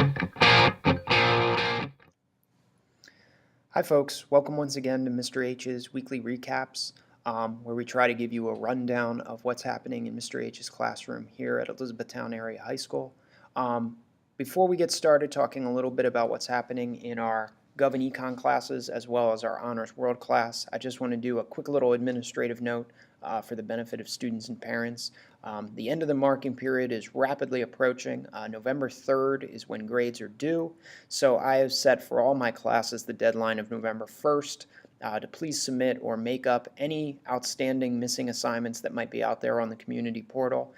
Hi folks, welcome once again to Mr. H's Weekly Recaps, where we try to give you a rundown of what's happening in Mr. H's classroom here at Elizabethtown Area High School. Before we get started talking a little bit about what's happening in our Gov and Econ classes as well as our Honors World class, I just want to do a quick little administrative note for the benefit of students and parents. The end of the marking period is rapidly approaching. November 3rd is when grades are due, so I have set for all my classes the deadline of November 1st to please submit or make up any outstanding missing assignments that might be out there on the community portal.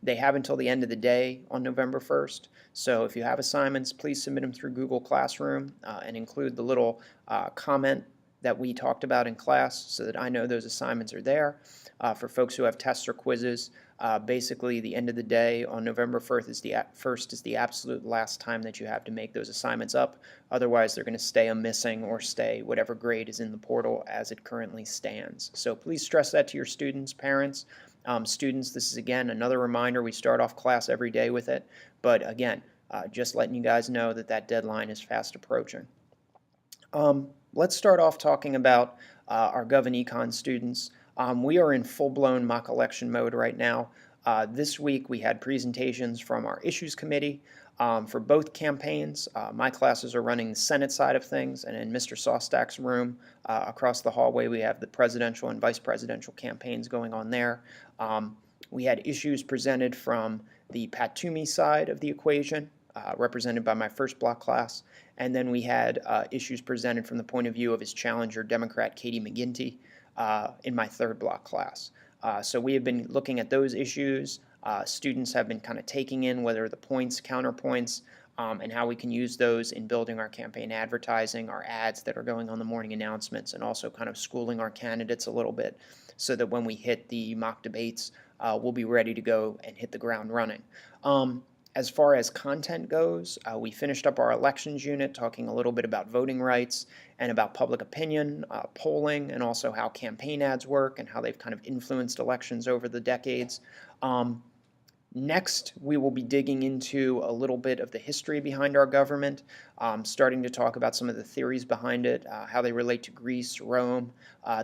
They have until the end of the day on November 1st, so if you have assignments, please submit them through Google Classroom and include the little comment that we talked about in class so that I know those assignments are there. For folks who have tests or quizzes, basically the end of the day on November 1st is the absolute last time that you have to make those assignments up. Otherwise, they're going to stay a missing or stay whatever grade is in the portal as it currently stands. So please stress that to your students, parents. Students, this is again another reminder. We start off class every day with it, but again, just letting you guys know that that deadline is fast approaching. Let's start off talking about our Gov and Econ students. We are in full-blown mock election mode right now. This week we had presentations from our issues committee for both campaigns. My classes are running the Senate side of things, and in Mr. Sostak's room across the hallway we have the presidential and vice presidential campaigns going on there. We had issues presented from the Pat Toomey side of the equation, represented by my first block class, and then we had issues presented from the point of view of his challenger, Democrat Katie McGinty, in my third block class. So we have been looking at those issues. Students have been kind of taking in whether the points, counterpoints, and how we can use those in building our campaign advertising, our ads that are going on the morning announcements, and also kind of schooling our candidates a little bit so that when we hit the mock debates, we'll be ready to go and hit the ground running. As far as content goes, we finished up our elections unit talking a little bit about voting rights and about public opinion, polling, and also how campaign ads work and how they've kind of influenced elections over the decades. Next, we will be digging into a little bit of the history behind our government, starting to talk about some of the theories behind it, how they relate to Greece, Rome,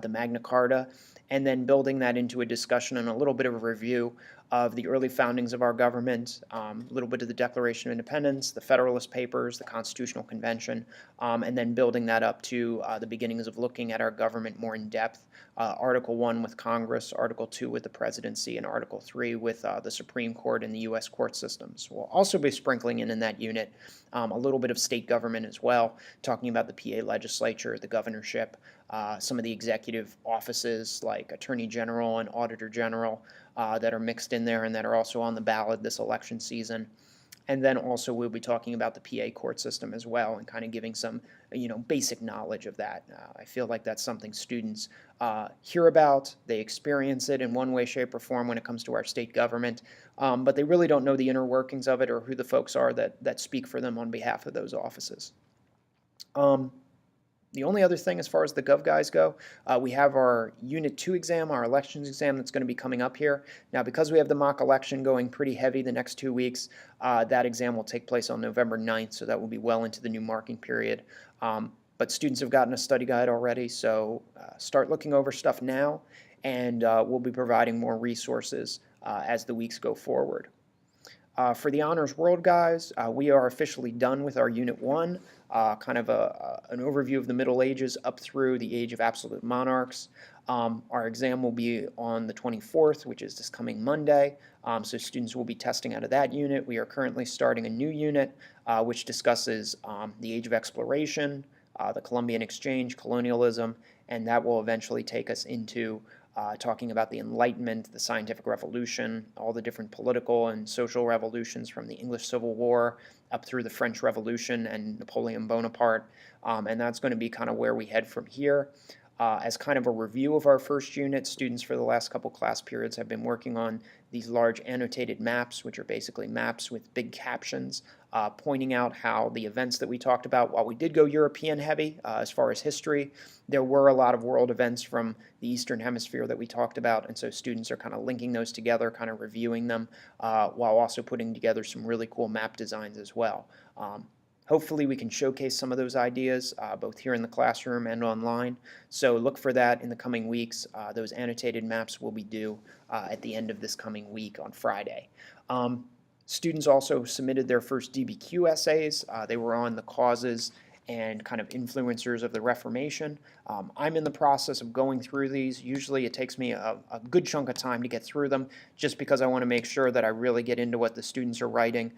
the Magna Carta, and then building that into a discussion and a little bit of a review of the early foundings of our government, a little bit of the Declaration of Independence, the Federalist Papers, the Constitutional Convention, and then building that up to the beginnings of looking at our government more in depth. Article 1 with Congress, Article 2 with the presidency, and Article 3 with the Supreme Court and the U.S. court systems. We'll also be sprinkling in that unit a little bit of state government as well, talking about the PA legislature, the governorship, some of the executive offices like Attorney General and Auditor General that are mixed in there and that are also on the ballot this election season. And then also we'll be talking about the PA court system as well and kind of giving some, basic knowledge of that. I feel like that's something students hear about, they experience it in one way, shape, or form when it comes to our state government, but they really don't know the inner workings of it or who the folks are that speak for them on behalf of those offices. The only other thing as far as the Gov guys go, we have our Unit 2 exam, our elections exam that's going to be coming up here. Now, because we have the mock election going pretty heavy the next 2 weeks, that exam will take place on November 9th, so that will be well into the new marking period. But students have gotten a study guide already, so start looking over stuff now, and we'll be providing more resources as the weeks go forward. For the Honors World guys, we are officially done with our Unit 1, kind of an overview of the Middle Ages up through the age of absolute monarchs. Our exam will be on the 24th, which is this coming Monday, so students will be testing out of that unit. We are currently starting a new unit which discusses the age of exploration, the Columbian Exchange, colonialism, and that will eventually take us into talking about the Enlightenment, the Scientific Revolution, all the different political and social revolutions from the English Civil War up through the French Revolution and Napoleon Bonaparte, and that's going to be kind of where we head from here. As kind of a review of our first unit, students for the last couple class periods have been working on these large annotated maps, which are basically maps with big captions pointing out how the events that we talked about, while we did go European heavy as far as history, there were a lot of world events from the Eastern Hemisphere that we talked about, and so students are kind of linking those together, kind of reviewing them, while also putting together some really cool map designs as well. Hopefully we can showcase some of those ideas both here in the classroom and online. So look for that in the coming weeks. Those annotated maps will be due at the end of this coming week on Friday. Students also submitted their first DBQ essays. They were on the causes and kind of influencers of the Reformation. I'm in the process of going through these. Usually it takes me a good chunk of time to get through them just because I want to make sure that I really get into what the students are writing,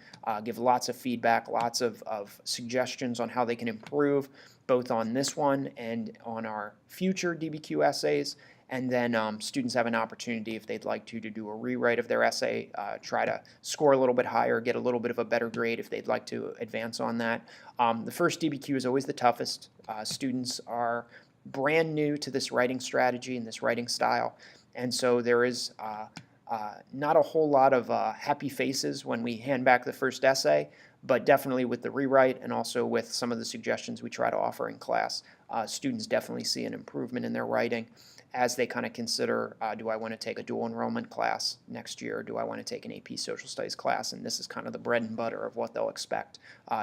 give lots of feedback, lots of suggestions on how they can improve, both on this one and on our future DBQ essays. And then students have an opportunity, if they'd like to do a rewrite of their essay, try to score a little bit higher, get a little bit of a better grade if they'd like to advance on that. The first DBQ is always the toughest. Students are brand new to this writing strategy and this writing style, and so there is not a whole lot of happy faces when we hand back the first essay, but definitely with the rewrite and also with some of the suggestions we try to offer in class, students definitely see an improvement in their writing as they kind of consider, do I want to take a dual enrollment class next year, or do I want to take an AP Social Studies class? And this is kind of the bread and butter of what they'll expect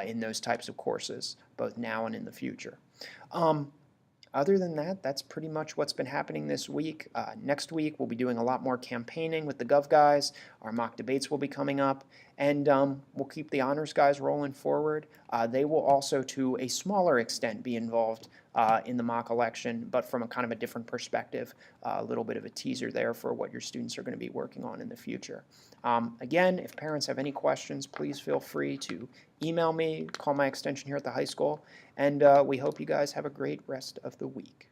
in those types of courses, both now and in the future. Other than that, that's pretty much what's been happening this week. Next week, we'll be doing a lot more campaigning with the Gov guys. Our mock debates will be coming up, and we'll keep the honors guys rolling forward. They will also, to a smaller extent, be involved in the mock election, but from a kind of a different perspective, a little bit of a teaser there for what your students are going to be working on in the future. Again, if parents have any questions, please feel free to email me, call my extension here at the high school, and we hope you guys have a great rest of the week.